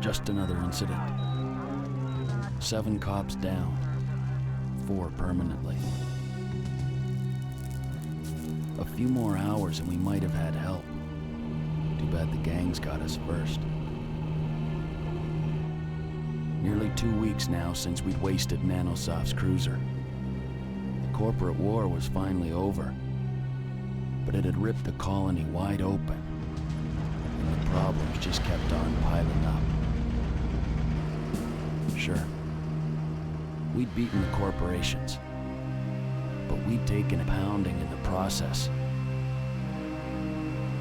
Just another incident. 7 cops down, 4 permanently. A few more hours and we might have had help. Too bad the gangs got us first. Nearly 2 weeks now since we'd wasted Nanosoft's cruiser. The corporate war was finally over, but it had ripped the colony wide open, and the problems just kept on piling up. Sure, we'd beaten the corporations, but we'd taken a pounding in the process.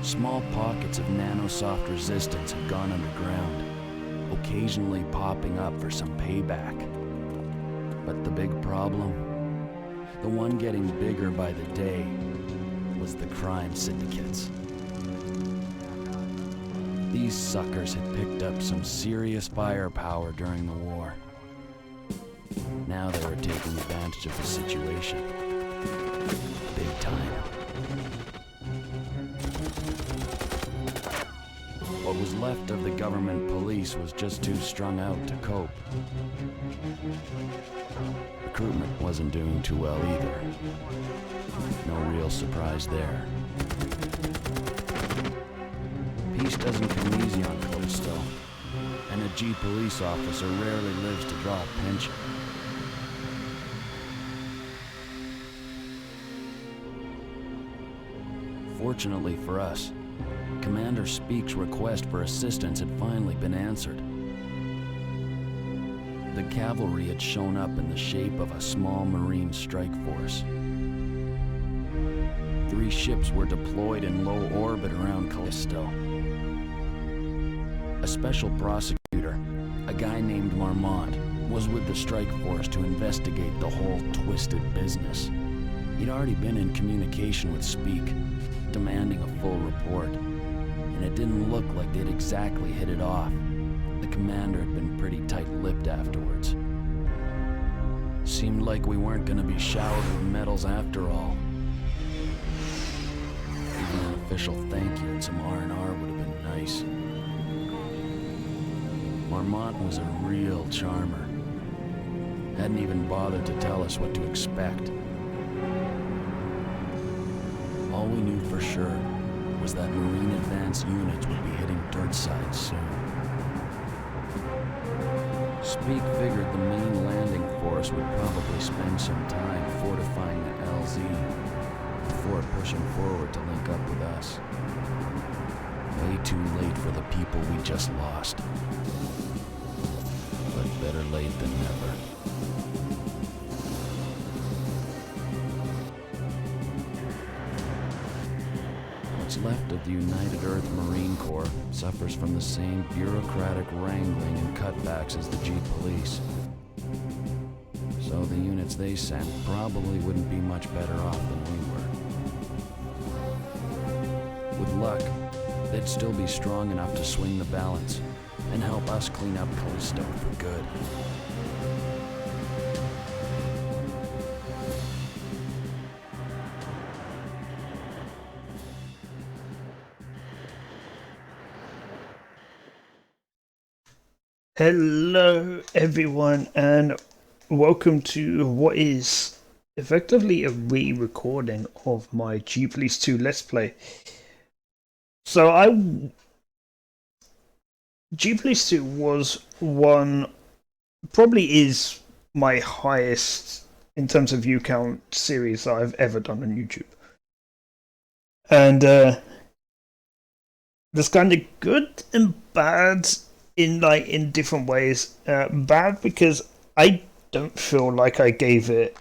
Small pockets of Nanosoft resistance had gone underground, occasionally popping up for some payback. But the big problem, the one getting bigger by the day, was the crime syndicates. These suckers had picked up some serious firepower during the war. Now they were taking advantage of the situation. Big time. What was left of the government police was just too strung out to cope. Recruitment wasn't doing too well either. No real surprise there. Peace doesn't come easy on Callisto, and a G police officer rarely lives to draw a pension. Fortunately for us, Commander Speak's request for assistance had finally been answered. The cavalry had shown up in the shape of a small Marine strike force. 3 ships were deployed in low orbit around Callisto. A special prosecutor, a guy named Marmont, was with the strike force to investigate the whole twisted business. He'd already been in communication with Speak, demanding a full report, and it didn't look like they'd exactly hit it off. The commander had been pretty tight-lipped afterwards. Seemed like we weren't gonna be showered with medals after all. Even an official thank you and some R&R would have been nice. Marmont was a real charmer. Hadn't even bothered to tell us what to expect. All we knew for sure was that Marine advanced units would be hitting Dirtside soon. Speak figured the main landing force would probably spend some time fortifying the LZ before pushing forward to link up with us. Way too late for the people we just lost. But better late than never. What's left of the United Earth Marine Corps suffers from the same bureaucratic wrangling and cutbacks as the G Police. So the units they sent probably wouldn't be much better off than we were. With luck, they'd still be strong enough to swing the balance and help us clean up Callisto for good. Hello everyone and welcome to what is effectively a re-recording of my G Police 2 Let's Play. So G Police 2 was probably is my highest in terms of view count series that I've ever done on YouTube. And that's kind of good and bad in different ways. Bad because I don't feel like I gave it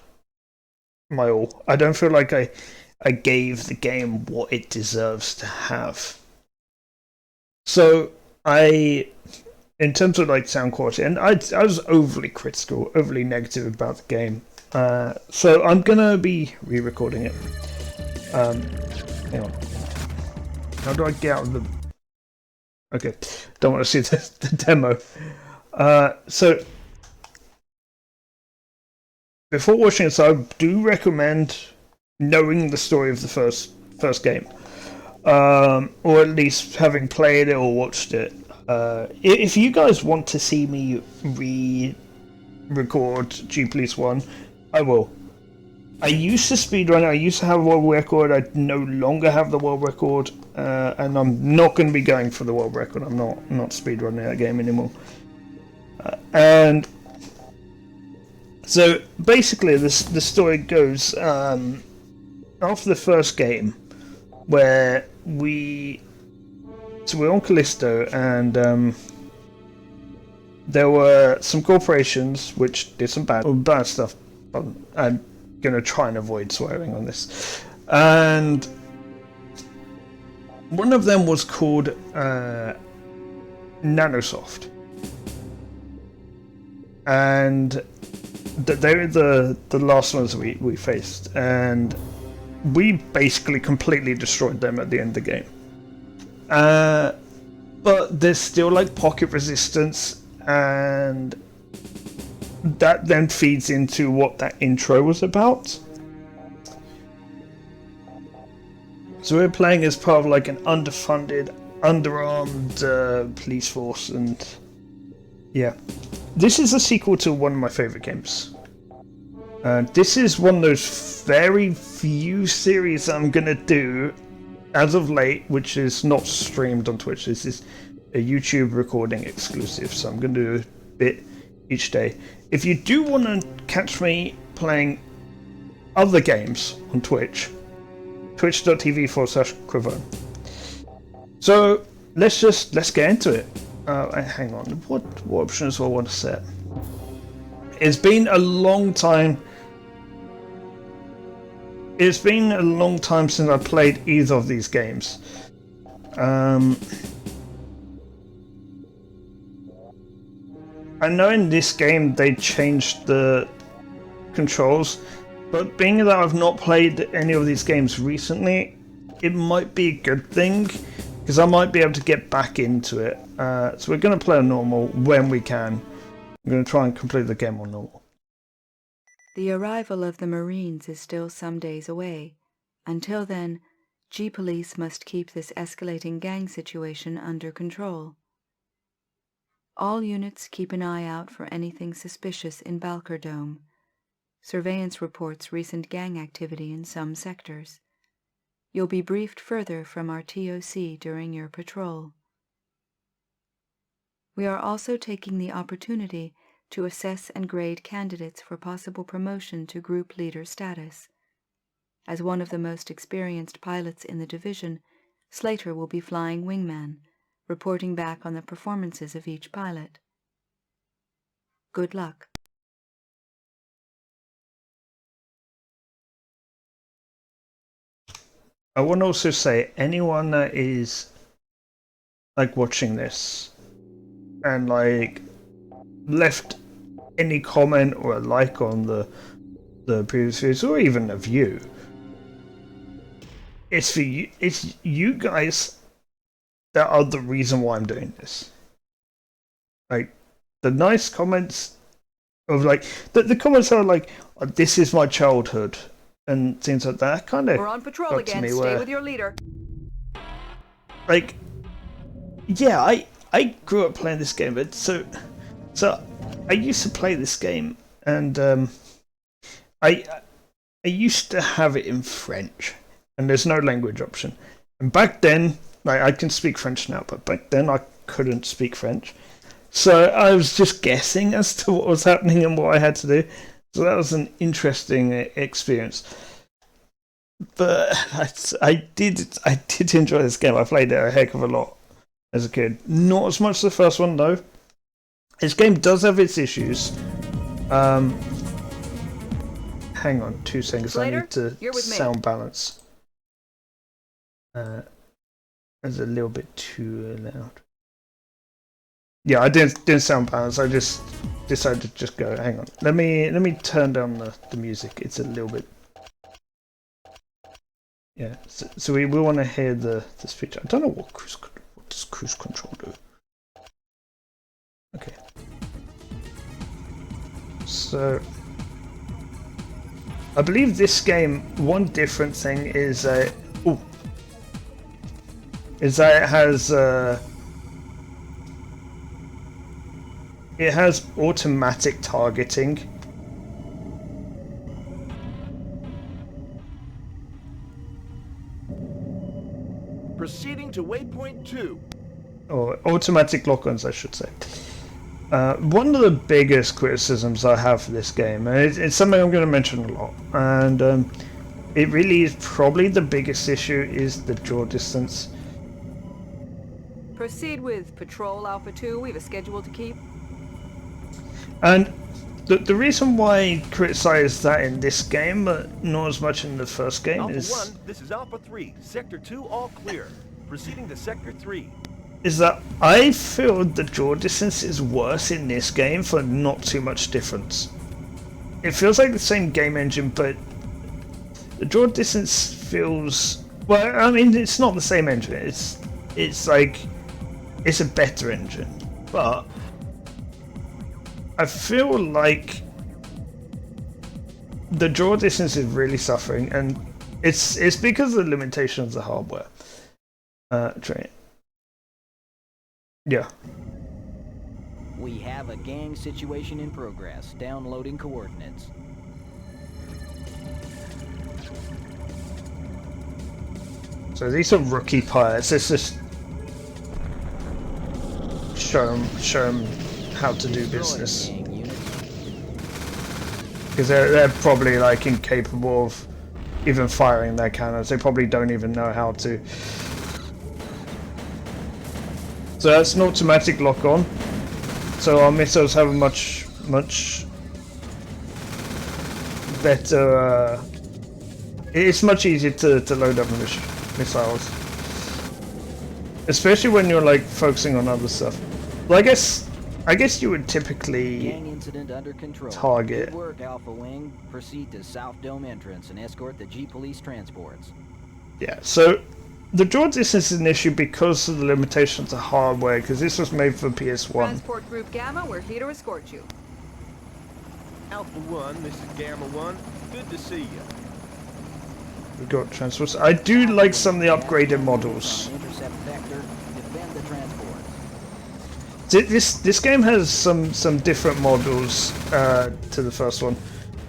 my all. I don't feel like I gave the game what it deserves to have. So in terms of like sound quality, and I was overly critical, overly negative about the game. So I'm gonna be re-recording it. Hang on. How do I get out of the... Okay, don't want to see the demo. So before watching this, I do recommend knowing the story of the first game, or at least having played it or watched it. If you guys want to see me re-record G Police 1, I will. I used to speedrun it, I used to have a world record, I no longer have the world record, and I'm not going to be going for the world record. I'm not speedrunning that game anymore. And so basically the story goes, after the first game, where we're on Callisto, and there were some corporations which did some bad stuff. I'm going to try and avoid swearing on this. And one of them was called Nanosoft. And they were the last ones we faced. And we basically completely destroyed them at the end of the game. But there's still like pocket resistance, and that then feeds into what that intro was about. So we're playing as part of like an underfunded, underarmed police force, and yeah. This is a sequel to one of my favourite games. This is one of those very few series that I'm gonna do as of late, which is not streamed on Twitch. This is a YouTube recording exclusive, so I'm gonna do a bit each day. If you do want to catch me playing other games on Twitch, twitch.tv/Cravone. So let's get into it. Hang on, what options do I want to set? It's been a long time. It's been a long time since I played either of these games. I know in this game they changed the controls, but being that I've not played any of these games recently, it might be a good thing, because I might be able to get back into it. So we're going to play on normal when we can. I'm going to try and complete the game on normal. The arrival of the Marines is still some days away. Until then, G-Police must keep this escalating gang situation under control. All units keep an eye out for anything suspicious in Balker Dome. Surveillance reports recent gang activity in some sectors. You'll be briefed further from our TOC during your patrol. We are also taking the opportunity to assess and grade candidates for possible promotion to group leader status. As one of the most experienced pilots in the division, Slater will be flying wingman, reporting back on the performances of each pilot. Good luck. I want to also say, anyone that is like watching this and like left any comment or a like on the previous videos, or even a view, it's for you. It's you guys that are the reason why I'm doing this. Like the nice comments of like the comments are like, oh, "This is my childhood," and things like that. Kind of. We're on patrol again. Stay with your leader. Like, yeah, I grew up playing this game, but so I used to play this game, and I used to have it in French, and there's no language option. And back then, like, I can speak French now, but back then I couldn't speak French, so I was just guessing as to what was happening and what I had to do. So that was an interesting experience. But I did enjoy this game. I played it a heck of a lot as a kid. Not as much as the first one though. This game does have its issues. Hang on 2 seconds. Slater, I need to sound balance. It's a little bit too loud. Yeah, I didn't sound balanced. I just decided to just go. Hang on. Let me turn down the music. It's a little bit. Yeah. So we want to hear the speech. I don't know what does cruise control do. Okay. So I believe this game, one different thing is that it has It has automatic targeting. Proceeding to waypoint 2. Or automatic lock-ons, I should say. One of the biggest criticisms I have for this game, and it's something I'm going to mention a lot, and it really is probably the biggest issue, is the draw distance. Proceed with Patrol Alpha 2. We have a schedule to keep. And the reason why I criticize that in this game, but not as much in the first game, Alpha is 1, this is Alpha 3. Sector 2, all clear. Proceeding to Sector 3. is that I feel the draw distance is worse in this game for not too much difference. It feels like the same game engine, but the draw distance feels... Well, I mean, it's not the same engine. It's like... It's a better engine. But... I feel like... The draw distance is really suffering, and it's because of the limitations of the hardware. Train. Yeah. We have a gang situation in progress. Downloading coordinates. So these are rookie pilots. Let's just show them how to do business. Because they're probably like incapable of even firing their cannons. They probably don't even know how to. So that's an automatic lock-on. So our missiles have a much better. It's much easier to load up missiles, especially when you're like focusing on other stuff. Well, I guess you would typically Gang incident under control. target. Good work, Alpha Wing. Proceed to South Dome entrance and escort the G Police transports. Yeah. So the draw distance is an issue because of the limitations of hardware. Because this was made for PS1. Transport Group Gamma, we're here to escort you. Alpha 1, this is Gamma 1. Good to see you. We've got transports. I do like some of the upgraded models. Intercept vector. Defend the transports. This game has some different models to the first one,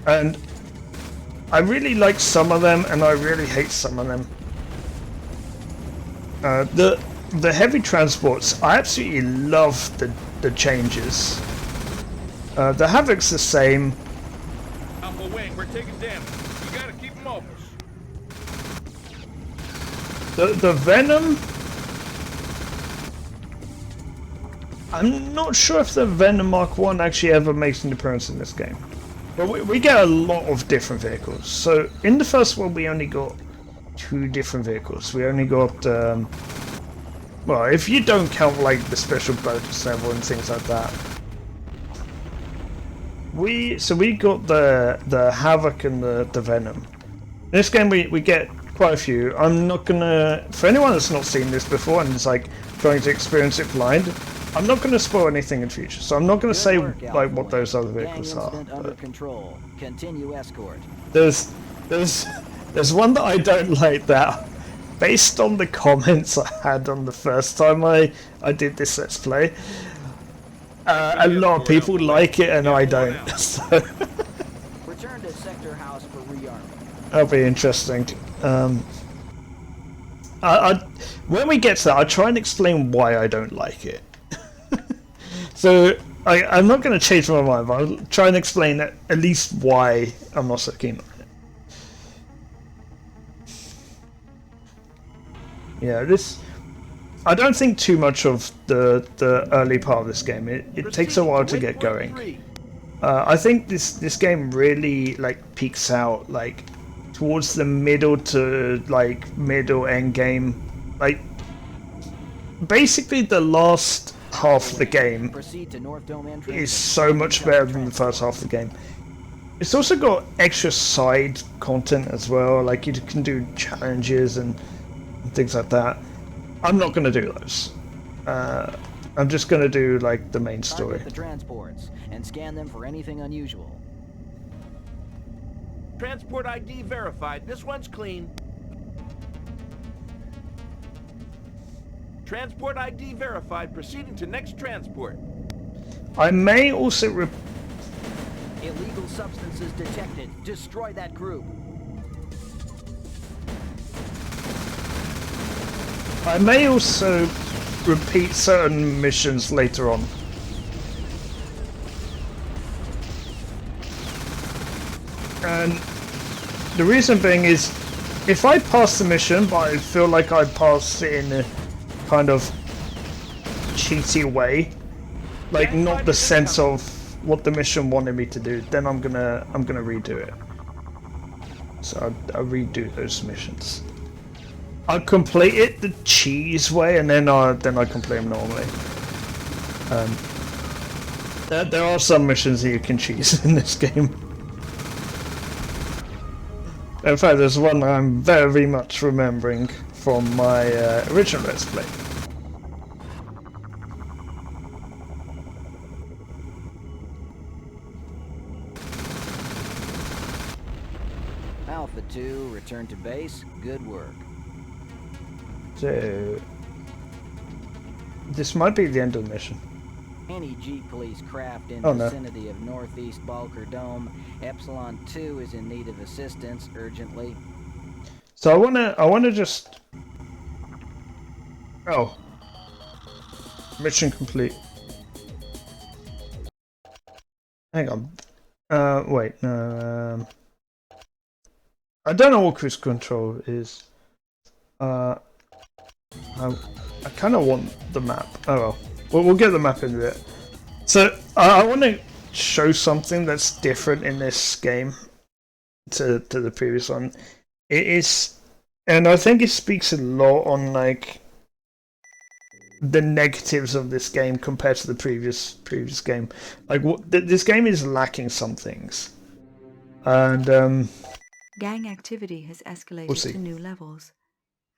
and I really like some of them, and I really hate some of them. The heavy transports, I absolutely love the changes. The Havoc's the same. Alpha Wing, we're taking damage. You gotta keep them off us. The Venom, I'm not sure if the Venom Mark 1 actually ever makes an appearance in this game. But we get a lot of different vehicles. So in the first one we only got 2 different vehicles. We only got, well, if you don't count like the special bonus level and things like that. We got the Havoc and the Venom. In this game we get quite a few. I'm not gonna, for anyone that's not seen this before and is like trying to experience it blind, I'm not gonna spoil anything in future. So I'm not gonna say like what those other vehicles are. Under control. Continue escort. There's one that I don't like that, based on the comments I had on the first time I did this Let's Play. A lot of people like it and I don't. So Return to Sector House for rearming. that'll be interesting. When we get to that, I'll try and explain why I don't like it. So I'm not going to change my mind, but I'll try and explain at least why I'm not so keen on it. Yeah, I don't think too much of the early part of this game. It takes a while to get going. I think this game really like peaks out like towards the middle to like middle end game. Like basically the last half of the game is so much better than the first half of the game. It's also got extra side content as well, like you can do challenges and things like that. I'm not going to do those. I'm just going to do like the main story. Target the transports and scan them for anything unusual. Transport ID verified. This one's clean. Transport ID verified. Proceeding to next transport. I may also Illegal substances detected. Destroy that group. repeat certain missions later on. And the reason being is, if I pass the mission, but I feel like I passed it in a kind of cheaty way, like not the sense of what the mission wanted me to do, then I'm gonna redo it. So I'll redo those missions. I'll complete it the cheese way, and then I complete them normally. There are some missions that you can cheese in this game. In fact, there's one I'm very much remembering from my original Let's Play. Alpha 2, return to base. Good work. So this might be the end of the mission. Any G-Police craft in Oh, no. vicinity of Northeast Bulker Dome. Epsilon 2 is in need of assistance urgently. So I wanna just... Oh. Mission complete. Hang on. Wait, no, I don't know what cruise control is. I kind of want the map. Oh well. We'll get the map in a bit. So, I want to show something that's different in this game to the previous one. It is, and I think it speaks a lot on like the negatives of this game compared to the previous game. Like this game is lacking some things, and Gang activity has escalated We'll see. to new levels.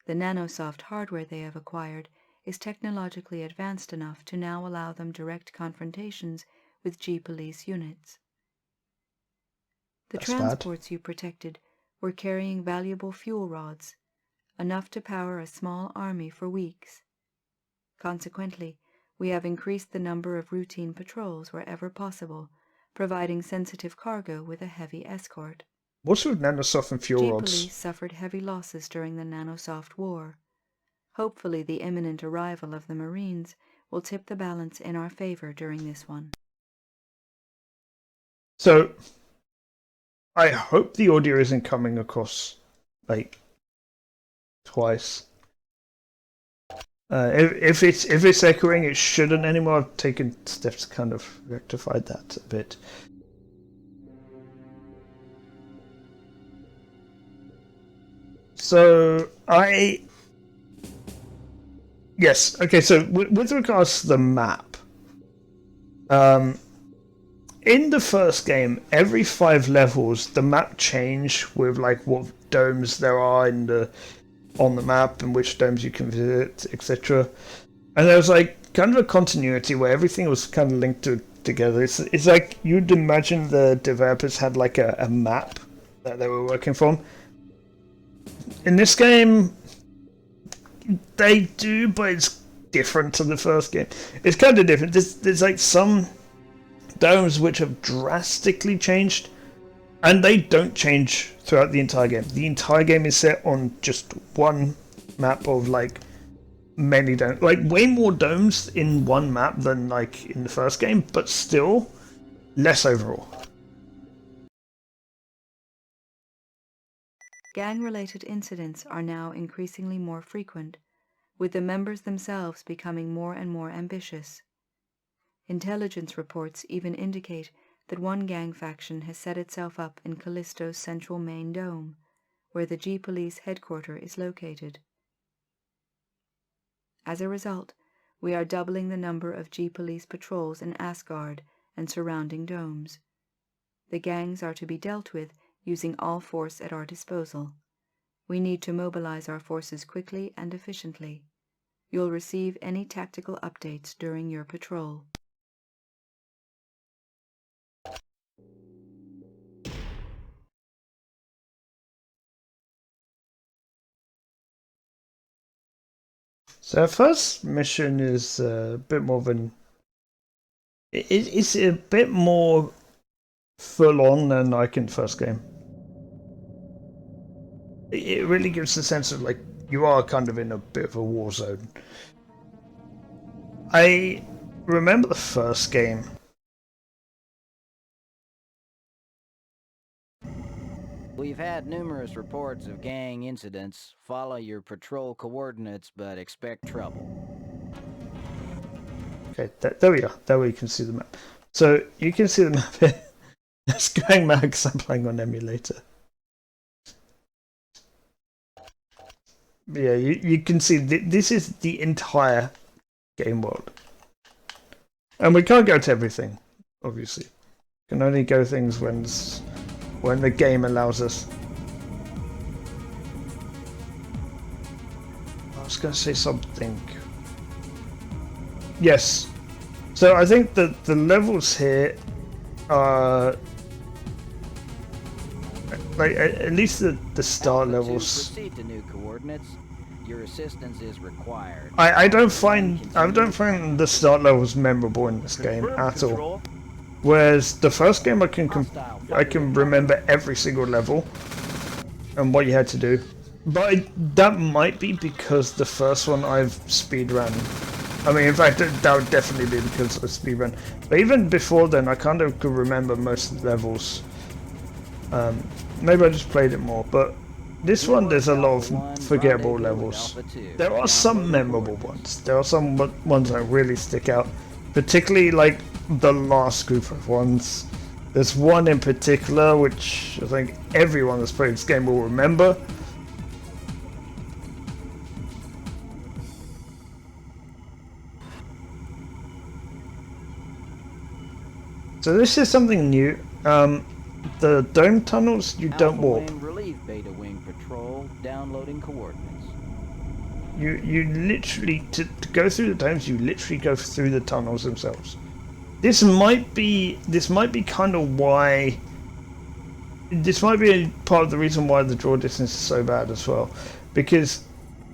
The nanosoft hardware they have acquired is technologically advanced enough to now allow them direct confrontations with G-Police units. The That's bad. transports you protected were carrying valuable fuel rods, enough to power a small army for weeks. Consequently, we have increased the number of routine patrols wherever possible, providing sensitive cargo with a heavy escort. What's with nanosoft and fuel rods? G-Police suffered heavy losses during the Nanosoft War. Hopefully the imminent arrival of the Marines will tip the balance in our favor during this one. So, I hope the audio isn't coming across like twice. If it's echoing, it shouldn't anymore. I've taken steps to kind of rectify that a bit. So yes, okay. So with regards to the map, in the first game, every 5 levels, the map changed with like what domes there are on the map and which domes you can visit, etc. And there was like kind of a continuity where everything was kind of linked together. It's like you'd imagine the developers had like a map that they were working from. In this game, they do, but it's different to the first game. It's kind of different. There's like some domes which have drastically changed, and they don't change throughout the entire game. The entire game is set on just one map of like many domes, like way more domes in one map than like in the first game, but still less overall. Gang-related incidents are now increasingly more frequent, with the members themselves becoming more and more ambitious. Intelligence reports even indicate that one gang faction has set itself up in Callisto's central main dome, where the G-Police headquarters is located. As a result, we are doubling the number of G-Police patrols in Asgard and surrounding domes. The gangs are to be dealt with using all force at our disposal. We need to mobilize our forces quickly and efficiently. You'll receive any tactical updates during your patrol. So our first mission is a bit more of an It's a bit more full on than like in the first game. It really gives the sense of like you are kind of in a bit of a war zone. I remember the first game. We've had numerous reports of gang incidents. Follow your patrol coordinates, but expect trouble. Okay, there we are. There we can see the map. So you can see the map here. It's going mad because I'm playing on emulator. Yeah, you can see this is the entire game world. And we can't go to everything, obviously. We can only go things when the game allows us. I was going to say something. Yes. So I think that the levels here are like at least the start Alpha 2, levels. proceed to new coordinates. Your assistance is required. I don't find the start levels memorable in this game at all. Whereas the first game I can remember every single level and what you had to do. But that might be because the first one I've speedrun. I mean, in fact, that would definitely be because of speedrun. But even before then, I kind of could remember most of the levels. Maybe I just played it more, but this one there's a lot of forgettable levels. There are some memorable ones. There are some ones that really stick out, particularly like the last group of ones. There's one in particular which I think everyone that's played this game will remember. So this is something new. The dome tunnels you don't warp. Alpha Wing, relieve Beta Wing patrol. Downloading coordinates. You literally to go through the domes. You literally go through the tunnels themselves. This might be kind of why. This might be a part of the reason why the draw distance is so bad as well, because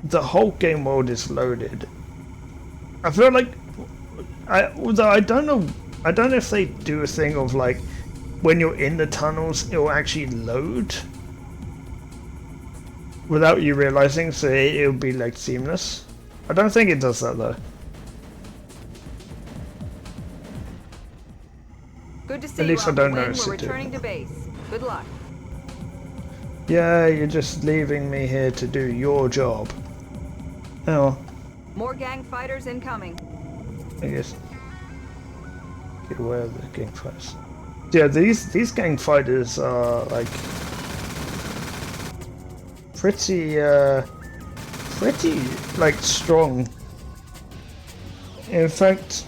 the whole game world is loaded. I feel like although I don't know if they do a thing of like when you're in the tunnels it will actually load without you realizing, so it'll be like seamless. I don't think it does that though. Good to see At least you, I don't Alpha Wing. notice We're it, returning to base. Good luck. Yeah, you're just leaving me here to do your job. Oh, More gang fighters incoming. I guess. Get away of the gang fighters. Yeah, these gang fighters are like pretty like strong. In fact,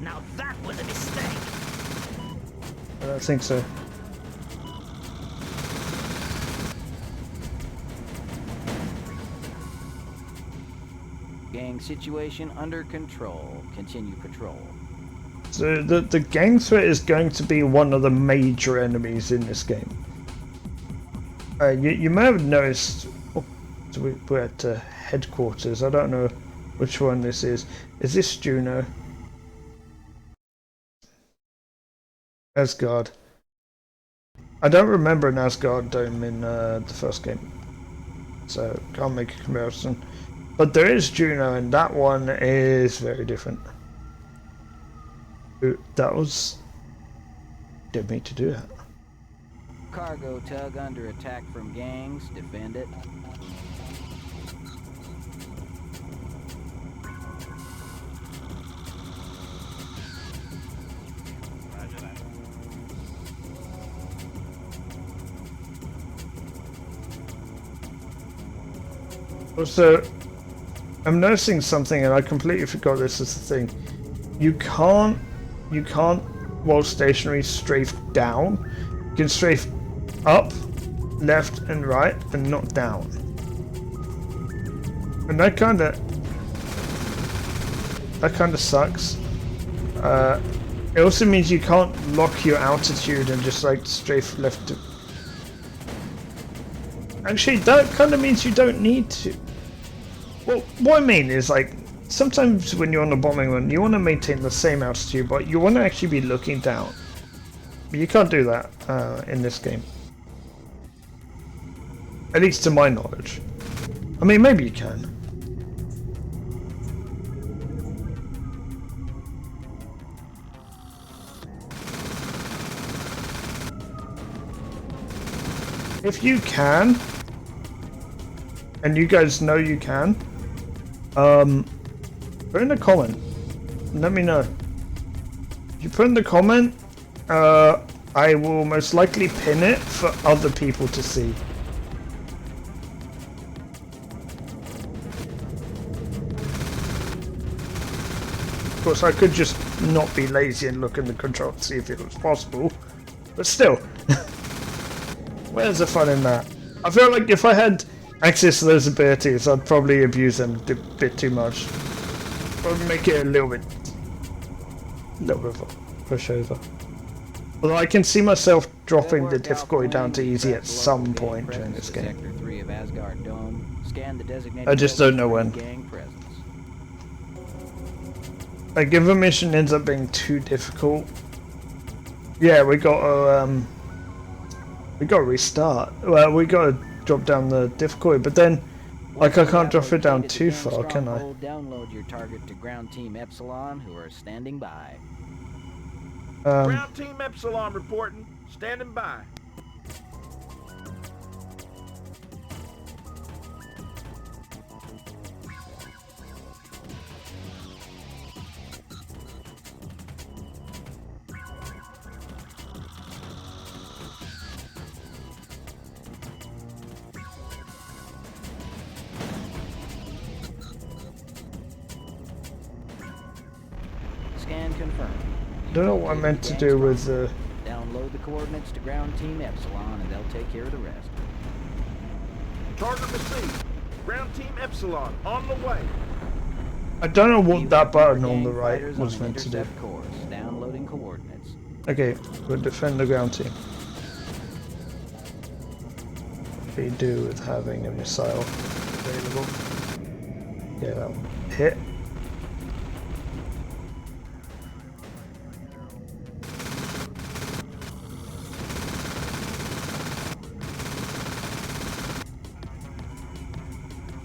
Now that was a mistake. I don't think so. Gang situation under control. Continue patrol. So the gang threat is going to be one of the major enemies in this game. You may have noticed. Oh, so we're at headquarters. I don't know which one this is. Is this Juno? Asgard. I don't remember an Asgard dome in the first game, so can't make a comparison. But there is Juno, and that one is very different. Ooh, that was... didn't mean to do that. Cargo tug under attack from gangs. Defend it. Also, I'm noticing something, and I completely forgot this is the thing. You can't, while stationary, strafe down. You can strafe up, left, and right, but not down. And that kind of sucks. It also means you can't lock your altitude and just like strafe left to... Actually, that kind of means you don't need to. Well, what I mean is like, sometimes when you're on a bombing run, you want to maintain the same altitude, but you want to actually be looking down. But you can't do that in this game. At least to my knowledge. I mean, maybe you can. If you can, and you guys know you can, put in a comment. Let me know. If you put in the comment, I will most likely pin it for other people to see. Of course, I could just not be lazy and look in the control to see if it was possible, but still. Where's the fun in that? I feel like if I had access to those abilities, I'd probably abuse them a bit too much. Probably make it a little bit of a pushover. Although I can see myself dropping the difficulty down to easy at some point during this game. Sector 3 of Asgard Dome. Scan the designated I just don't know when. gang presence. Like if a mission ends up being too difficult, yeah, we got to restart. Well, we got to drop down the difficulty, but then, like, I can't drop it down too far, can I? Download your target to Ground Team Epsilon, who are standing by. Ground Team Epsilon reporting. Standing by. Scan confirmed. I don't know what I meant to do with the... Download the coordinates to Ground Team Epsilon, and they'll take care of the rest. Target received. Ground Team Epsilon on the way. I don't know what that button on Gang the right fighters was on an meant to do. intercept course. Downloading coordinates. Okay, we'll defend the ground team. What do you do with having a missile available? Yeah, that'll hit.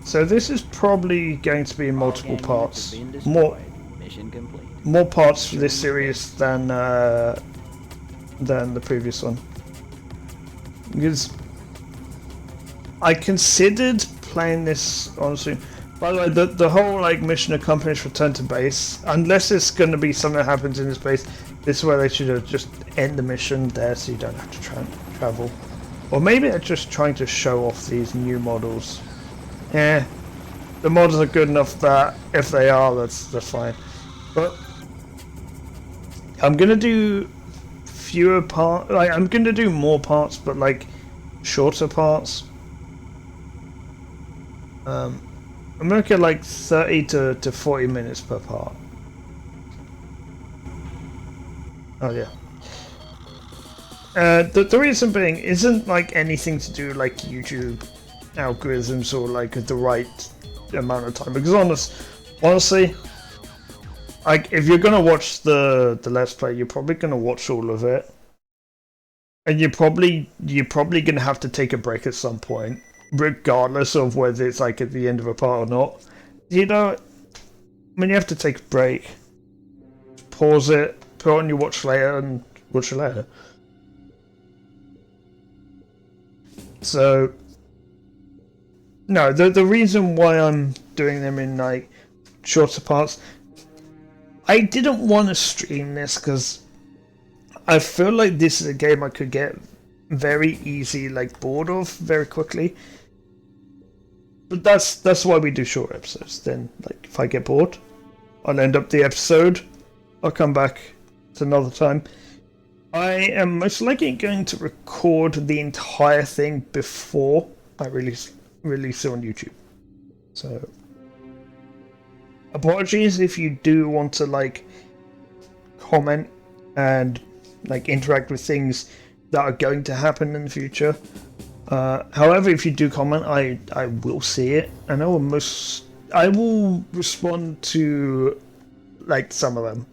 So this is probably going to be in multiple parts. Mission complete. More parts for this series than the previous one. Because I considered playing this honestly. By the way, the whole like mission accomplished return to base, unless it's going to be something that happens in this base, this is where they should have just end the mission there so you don't have to travel. Or maybe they're just trying to show off these new models. Yeah, the models are good enough that if they are, that's fine. But I'm gonna do fewer parts. Like I'm gonna do more parts, but like shorter parts. I'm gonna get like 30 to 40 minutes per part. Oh yeah. The reason being isn't like anything to do like YouTube algorithms or like the right amount of time, because honestly, like if you're gonna watch the Let's Play, you're probably gonna watch all of it, and you're probably gonna have to take a break at some point, regardless of whether it's like at the end of a part or not. You know, when you have to take a break, pause it, put on your watch later, and watch it later. So no, the reason why I'm doing them in like shorter parts, I didn't want to stream this because I feel like this is a game I could get very easy like bored of very quickly. But that's why we do short episodes. Then like if I get bored, I'll end up the episode. I'll come back to another time. I am most likely going to record the entire thing before I release it on YouTube. So apologies if you do want to like comment and like interact with things that are going to happen in the future. However, if you do comment, I will see it, and I will most I will respond to like some of them,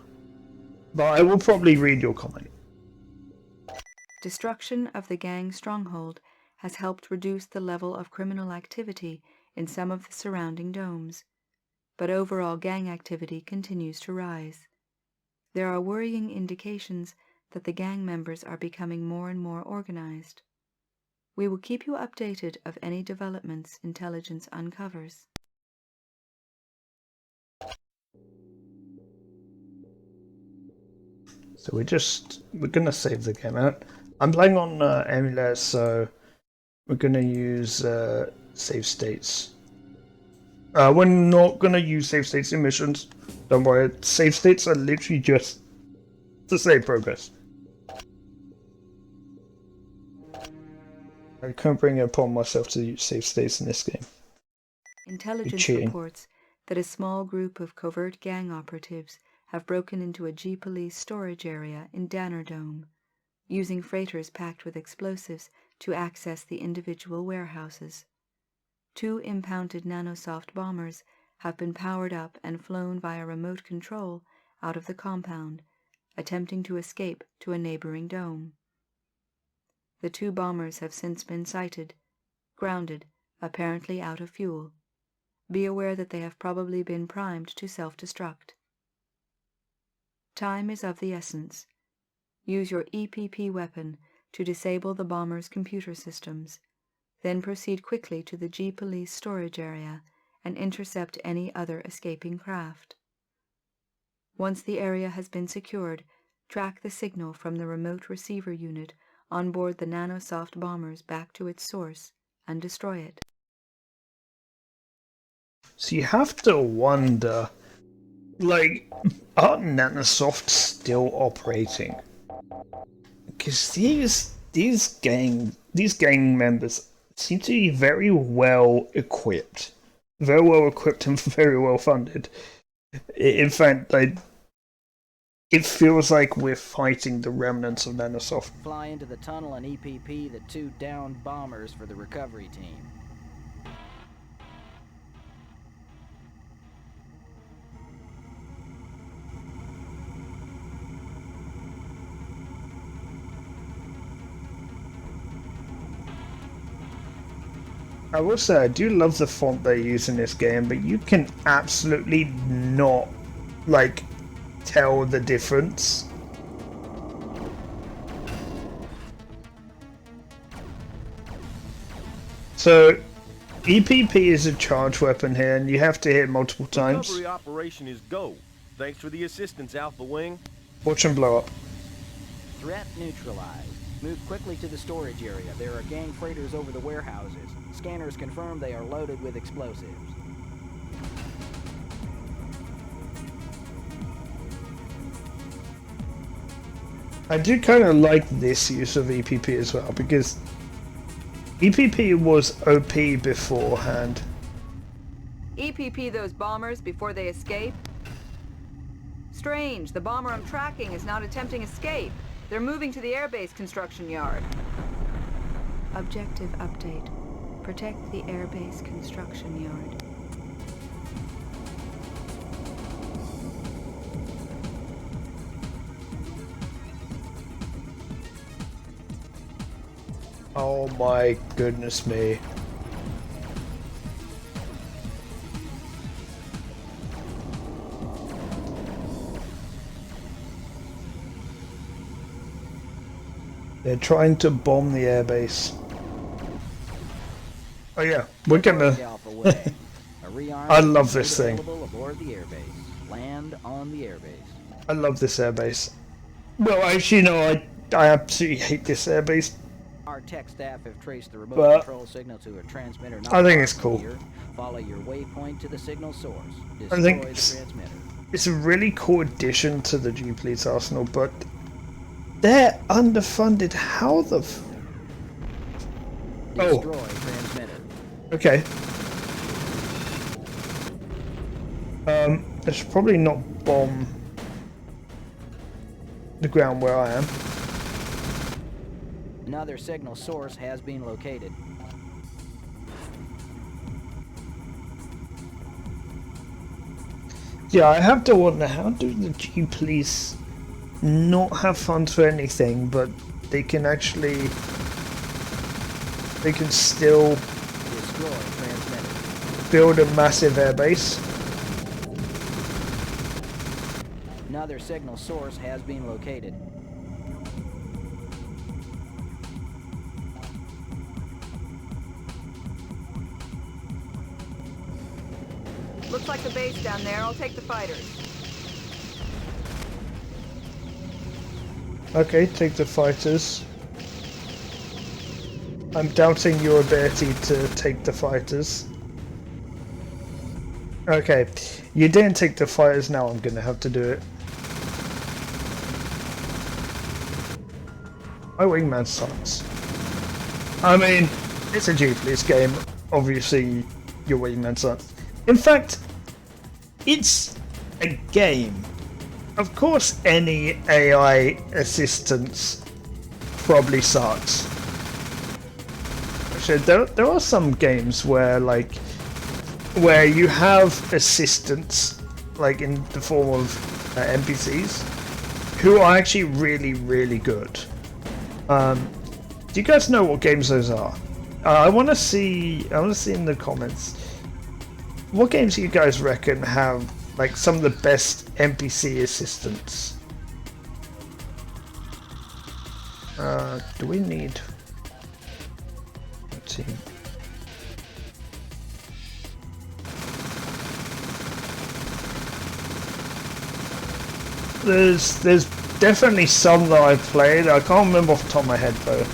but I will probably read your comment. Destruction of the gang stronghold has helped reduce the level of criminal activity in some of the surrounding domes, but overall gang activity continues to rise. There are worrying indications that the gang members are becoming more and more organized. We will keep you updated of any developments intelligence uncovers. So we're gonna save the game out. I'm playing on emulator, so we're gonna use save states. We're not gonna use save states in missions. Don't worry, save states are literally just to save progress. I can't bring it upon myself to use save states in this game. Intelligence cheating. reports that a small group of covert gang operatives have broken into a G-Police storage area in Danner Dome, using freighters packed with explosives to access the individual warehouses. 2 impounded nanosoft bombers have been powered up and flown via remote control out of the compound, attempting to escape to a neighboring dome. The 2 bombers have since been sighted, grounded, apparently out of fuel. Be aware that they have probably been primed to self-destruct. Time is of the essence. Use your EPP weapon to disable the bomber's computer systems, then proceed quickly to the G-Police storage area and intercept any other escaping craft. Once the area has been secured, track the signal from the remote receiver unit on board the nanosoft bombers back to its source and destroy it. So you have to wonder, like, are Nanosoft still operating? Because these gang members seem to be very well equipped and very well funded. In fact, it feels like we're fighting the remnants of Nanosoft. Fly into the tunnel and EPP the 2 downed bombers for the recovery team. I will say, I do love the font they use in this game, but you can absolutely not, like, tell the difference. So, EPP is a charge weapon here, and you have to hit multiple times. Recovery operation is go. Thanks for the assistance, Alpha Wing. Watch them blow up. Threat neutralized. Move quickly to the storage area. There are gang freighters over the warehouses. Scanners confirm they are loaded with explosives. I do kind of like this use of EPP as well, because EPP was OP beforehand. EPP those bombers before they escape? Strange, the bomber I'm tracking is not attempting escape. They're moving to the airbase construction yard. Objective update. Protect the airbase construction yard. Oh my goodness me. They're trying to bomb the airbase. Oh yeah, we're gonna... I love this thing. Aboard the airbase. Land on the airbase. I love this airbase. Well, actually, no, I absolutely hate this airbase. Our tech staff have traced the remote But control signal to a transmitter. I think it's cool. Here. Follow your waypoint to the signal source. I think Destroy the transmitter. it's a really cool addition to the G-Police arsenal, but they're underfunded. How the Destroy transmitter. Okay. I should probably not bomb the ground where I am. Another signal source has been located. Yeah, I have to wonder, how do the G police not have funds for anything, but they can actually... They can still Destroy transmitter. build a massive airbase? Another signal source has been located. Looks like the base down there. I'll take the fighters. Okay, take the fighters. I'm doubting your ability to take the fighters. Okay, you didn't take the fighters, now I'm gonna have to do it. My wingman sucks. I mean, it's a G-Police game. Obviously, your wingman sucks. In fact, it's a game. Of course, any AI assistance probably sucks. Actually, there are some games where, like, where you have assistants, like in the form of NPCs, who are actually really, really good. Do you guys know what games those are? I want to see in the comments. What games do you guys reckon have like some of the best NPC assistants? Do we need? Let's see. There's definitely some that I've played. I can't remember off the top of my head though.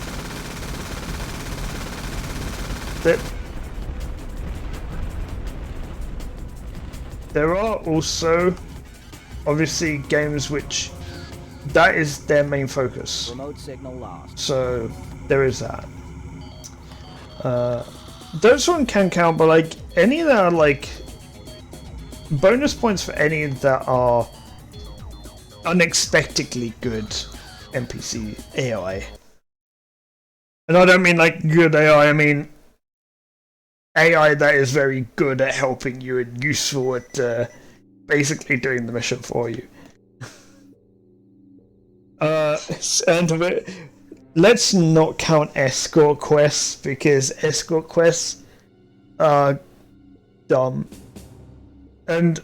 There are also obviously games which that is their main focus. Remote signal lost. So there is that. Those one can count, but like any that are like bonus points for any that are unexpectedly good NPC AI. And I don't mean like good AI, I mean AI that is very good at helping you and useful at basically doing the mission for you. And let's not count escort quests, because escort quests are dumb. And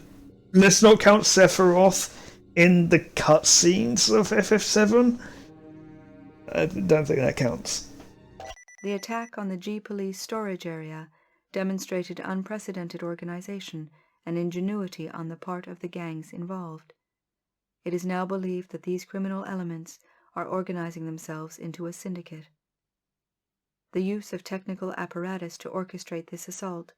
let's not count Sephiroth in the cutscenes of FF7. I don't think that counts. The attack on the G-Police storage area demonstrated unprecedented organization and ingenuity on the part of the gangs involved. It is now believed that these criminal elements are organizing themselves into a syndicate. The use of technical apparatus to orchestrate this assault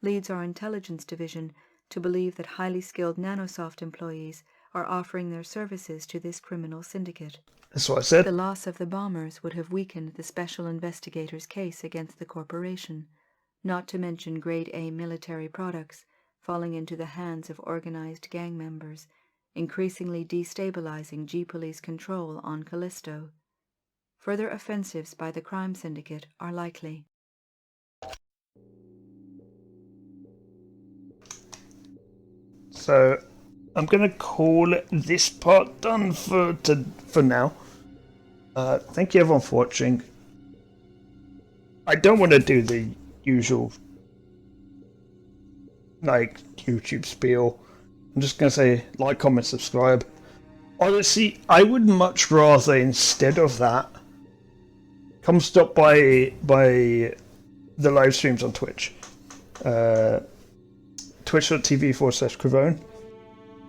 leads our intelligence division to believe that highly skilled Nanosoft employees are offering their services to this criminal syndicate. That's what I said. The loss of the bombers would have weakened the special investigators' case against the corporation, not to mention Grade A military products falling into the hands of organized gang members, increasingly destabilizing G-Police control on Callisto. Further offensives by the crime syndicate are likely. So I'm gonna call this part done for now. Thank you everyone for watching. I don't want to do the usual like YouTube spiel. I'm just gonna say like, comment, subscribe. Honestly, I would much rather instead of that come stop by the live streams on Twitch. Twitch.tv/Cravone,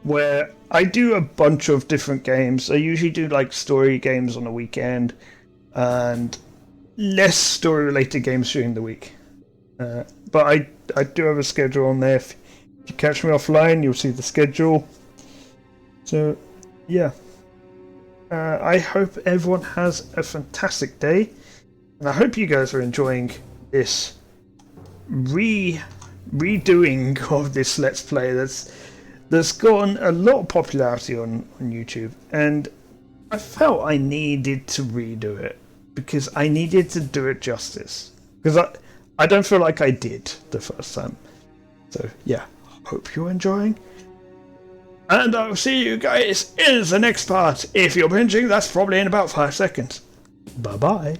where I do a bunch of different games. I usually do like story games on the weekend and less story related games during the week. But I do have a schedule on there. If you catch me offline, you'll see the schedule. So yeah, I hope everyone has a fantastic day, and I hope you guys are enjoying this redoing of this Let's Play that's gotten a lot of popularity on YouTube, and I felt I needed to redo it because I needed to do it justice, because I don't feel like I did the first time. So yeah, hope you're enjoying, And I'll see you guys in the next part. If you're binging, that's probably in about 5 seconds. Bye bye.